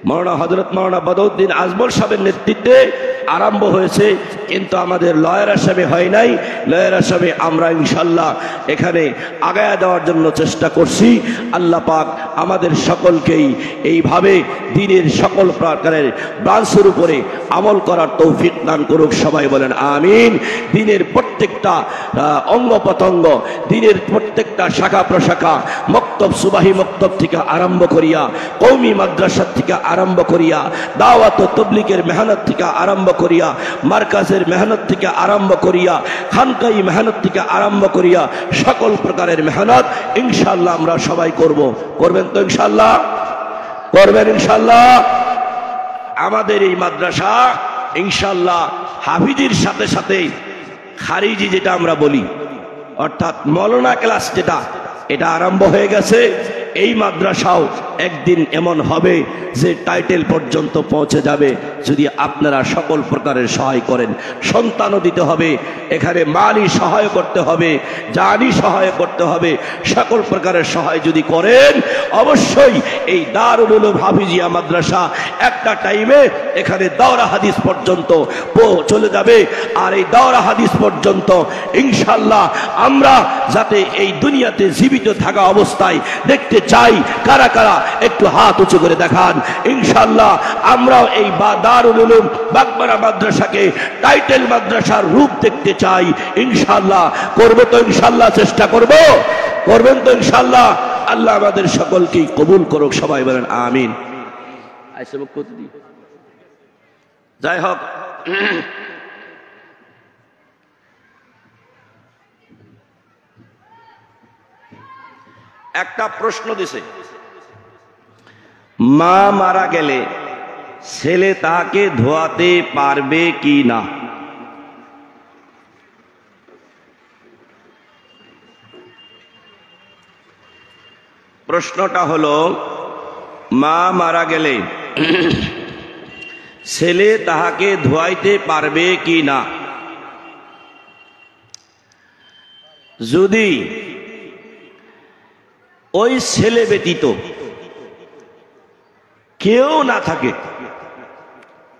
মৌলানা হযরত মৌলানা বদরউদ্দিন আজমল সাহেবের নেতৃত্বে আরম্ভ হয়েছে, কিন্তু আমাদের লয়ের আসামে হয় নাই। লয়ের আসামে আমরা ইনশাল্লাহ এখানে আগায়া দেওয়ার জন্য চেষ্টা করছি। আল্লাহ পাক আমাদের সকলকেই এইভাবে দ্বীনের সকল প্রকারের ব্রাঞ্চের উপরে আমল করার তৌফিক দান করুক। সবাই বলেন আমিন। দ্বীনের প্রত্যেকটা অঙ্গ প্রত্যঙ্গ, দ্বীনের প্রত্যেকটা শাখা প্রশাখা, মক্তব সুবাহি মক্তব থেকে আরম্ভ করিয়া, কওমি মাদ্রাসা থেকে আরম্ভ করিয়া, দাওয়াত ও তাবলীগের মেহনত থেকে আরম্ভ করিয়া, মার্কাজের মেহনত থেকে আরম্ভ করিয়া, খানকাই মেহনত থেকে আরম্ভ করিয়া, সকল প্রকারের মেহনত ইনশাআল্লাহ আমরা সবাই করব। করবেন তো ইনশাআল্লাহ? করবেন ইনশাআল্লাহ? আমাদের এই মাদ্রাসা ইনশাআল্লাহ হাফিজির সাথে সাথে খারিজি যেটা আমরা বলি, অর্থাৎ মৌলানা ক্লাস যেটা, এটা আরম্ভ হয়ে গেছে। এই মাদ্রাসাও একদিন এমন হবে যে টাইটেল পর্যন্ত পৌঁছে যাবে, যদি আপনারা সকল প্রকারের সহায় করেন। সন্তানও দিতে হবে, এখানে মালি সহায় করতে হবে, জানি সহায় করতে হবে। সকল প্রকারের সহায় যদি করেন, অবশ্যই এই দারুল উলুম হাফিজিয়া মাদ্রাসা একটা টাইমে এখানে দাওরা হাদিস পর্যন্ত চলে যাবে। আর এই দাওরা হাদিস পর্যন্ত ইনশাআল্লাহ আমরা যাতে এই দুনিয়াতে জীবিত থাকা অবস্থায় দেখতে চাই, কারা কারা একটু হাত উঁচু করে দেখান। ইনশাআল্লাহ আমরাও এই দারুল উলুম বাগমারা মাদ্রাসাকে টাইটেল মাদ্রাসার রূপ দেখতে চাই। ইনশাআল্লাহ করবো তো? ইনশাআল্লাহ চেষ্টা করব। করবেন তো ইনশাআল্লাহ? আল্লাহ আমাদের সকলকেই কবুল করুক। সবাই বলেন আমিন। যাই হোক, একটা প্রশ্ন দিছে, মা মারা গেলে ছেলে তাকে ধোয়াতে পারবে কি না? প্রশ্নটা হলো, মা মারা গেলে ছেলে তাহাকে ধোয়াইতে পারবে কি না? যদি ওই ছেলে ব্যতীত কেউ না থাকে,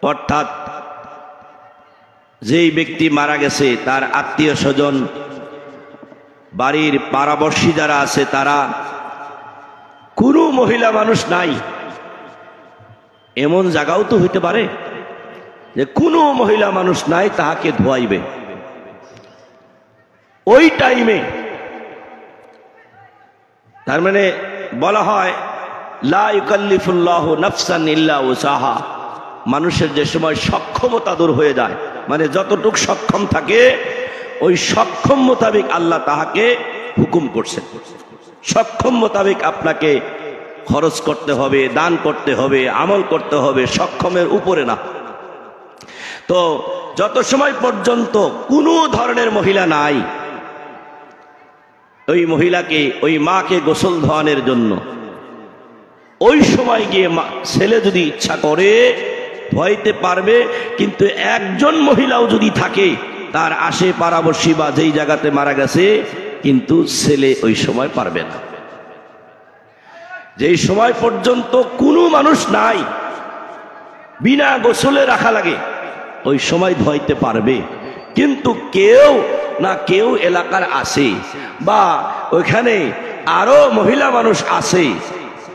অর্থাৎ যেই ব্যক্তি মারা গেছে তার আত্মীয় স্বজন, বাড়ির পাড়াবর্ষী যারা আছে, তারা কোনো মহিলা মানুষ নাই, এমন জায়গাও তো হইতে পারে যে কোনো মহিলা মানুষ নাই তাহাকে ধোয়াইবে। ওই টাইমে তার মানে বলা হয় লা ইউকাল্লিফুল্লাহু নাফসান ইল্লা উসাহা, মানুষের যে সময় সক্ষমতা দূর হয়ে যায়, মানে যতটুক সক্ষম থাকে ওই সক্ষম মোতাবেক আল্লাহ তাহাকে হুকুম করছে। সক্ষম মোতাবেক আপনাকে খরচ করতে হবে, দান করতে হবে, আমল করতে হবে, সক্ষমের উপরে না। তো যত সময় পর্যন্ত কোনো ধরনের মহিলা নাই, ওই মহিলাকে, ওই মাকে গোসল ধোয়ানোর জন্য ওই সময় গিয়ে ছেলে যদি ইচ্ছা করে ধোয়াইতে পারবে। কিন্তু একজন মহিলাও যদি থাকে তার আশে পাড়াবর্ষী বা যেই জায়গাতে মারা গেছে, কিন্তু ছেলে ওই সময় পারবে না। যেই সময় পর্যন্ত কোনো মানুষ নাই, বিনা গোসলে রাখা লাগে, ওই সময় ধোয়াইতে পারবে। কিন্তু কেউ না কেউ এলাকার আছে বা ওইখানে আরো মহিলা মানুষ আছে,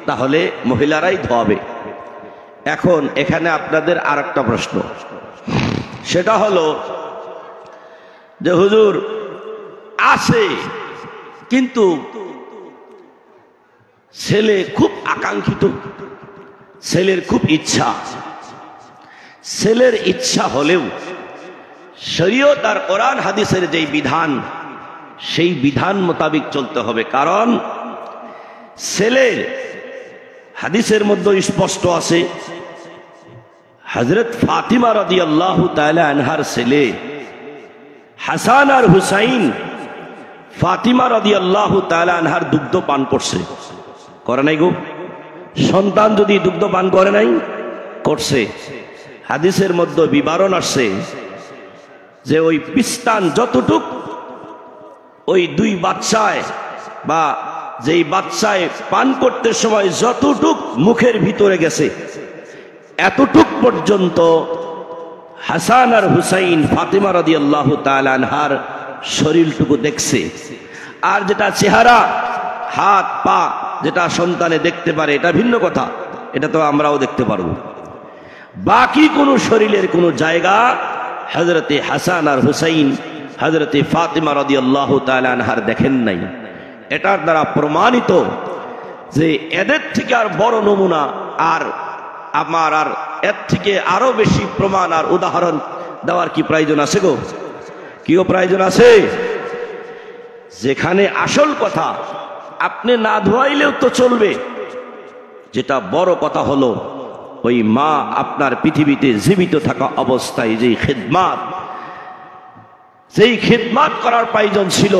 তাহলে মহিলারাই ধোয়াবে। এখন এখানে আপনাদের আর একটা প্রশ্ন, সেটা হলো যে হুজুর আছে কিন্তু ছেলে খুব আকাঙ্ক্ষিত, ছেলের খুব ইচ্ছা, ছেলের ইচ্ছা হলেও শরীয়ত আর কোরআন হাদিসের যেই বিধান সেই বিধান মোতাবেক চলতে হবে। কারণ ছেলের হাদিসের মধ্যে স্পষ্ট আছে, হযরত ফাতিমা রাদিয়াল্লাহু তাআলা আনহার ছেলে হাসান আর হুসাইন ফাতিমা রাদিয়াল্লাহু তাআলা আনহার দুগ্ধ পান করছে, করে নাই গো? সন্তান যদি দুগ্ধ পান করে নাই, করছে। হাদিসের মধ্যে বিবরণ আসছে যে ওই পিস্তান যতটুক ওই দুই বাচ্চায় বা যেই বাচ্চায় পান করতে সময় যতটুক মুখের ভিতরে গেছে এতটুক পর্যন্ত হাসান আর হুসাইন ফাতিমা রাদিয়াল্লাহু তাআলা আনহার শরীরটুকু দেখছে। আর যেটা চেহারা, হাত পা যেটা সন্তানে দেখতে পারে এটা ভিন্ন কথা, এটা তো আমরাও দেখতে পারবো। বাকি কোন শরীরের কোন জায়গা হযরতে হাসান আর হুসাইন হযরতে ফাতিমা রাদিয়াল্লাহু তাআলা আনহার দেখেন নাই। এটার দ্বারা প্রমাণিত যে এদের থেকে আর বড় নমুনা আর আমার আর এর থেকে আরো বেশি প্রমাণ আর উদাহরণ দেওয়ার কি প্রয়োজন আছে গো? কিও প্রয়োজন আছে? যেখানে আসল কথা আপনি না ধোয়াইলেও তো চলবে, যেটা বড় কথা হলো ওই মা আপনার পৃথিবীতে জীবিত থাকা অবস্থায় যেই খিদমাত করার প্রয়োজন ছিল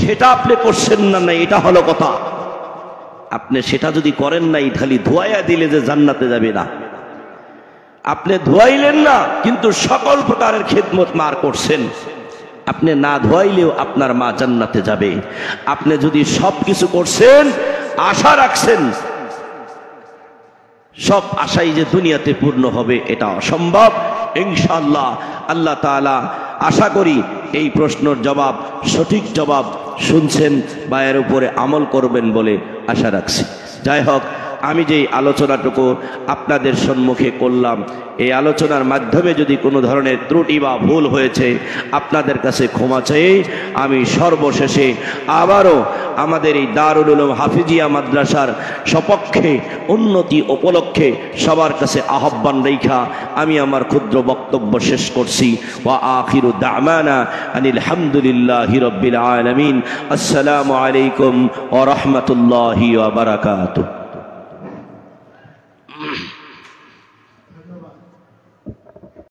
সেটা আপনি করছেন না, নাই এটা হলো কথা। আপনি সেটা যদি করেন নাই, খালি ধোয়াইয়া দিলে যে জান্নাতে যাবে না। আপনি ধোয়াইলেন না কিন্তু সকল প্রকারের খিদমত মার করছেন। আপনি না ধোয়াইলেও আপনার মা জান্নাতে যাবে। আপনি যদি সব কিছু করছেন, আশা রাখছেন সব আশাই যে দুনিয়াতে পূর্ণ হবে, এটা অসম্ভব। ইনশাআল্লাহ আল্লাহ তাআলা আশা করি এই প্রশ্নের জবাব, সঠিক জবাব শুনছেন বা এর উপরে আমল করবেন বলে আশা রাখছি। যাই হোক, আমি যেই আলোচনাটুকু আপনাদের সম্মুখে করলাম, এই আলোচনার মাধ্যমে যদি কোনো ধরনের ত্রুটি বা ভুল হয়েছে আপনাদের কাছে ক্ষমা চাই। আমি সর্বশেষে আবারও আমাদের এই দারুল উলুম হাফিজিয়া মাদ্রাসার সপক্ষে উন্নতি উপলক্ষে সবার কাছে আহ্বান রেখা আমি আমার ক্ষুদ্র বক্তব্য শেষ করছি। ওয়া আখিরু দা'ওয়ানা আনিল হামদুলিল্লাহি রাব্বিল আলামিন। আসসালামু আলাইকুম ওয়া রাহমাতুল্লাহি ওয়া বারাকাতুহু।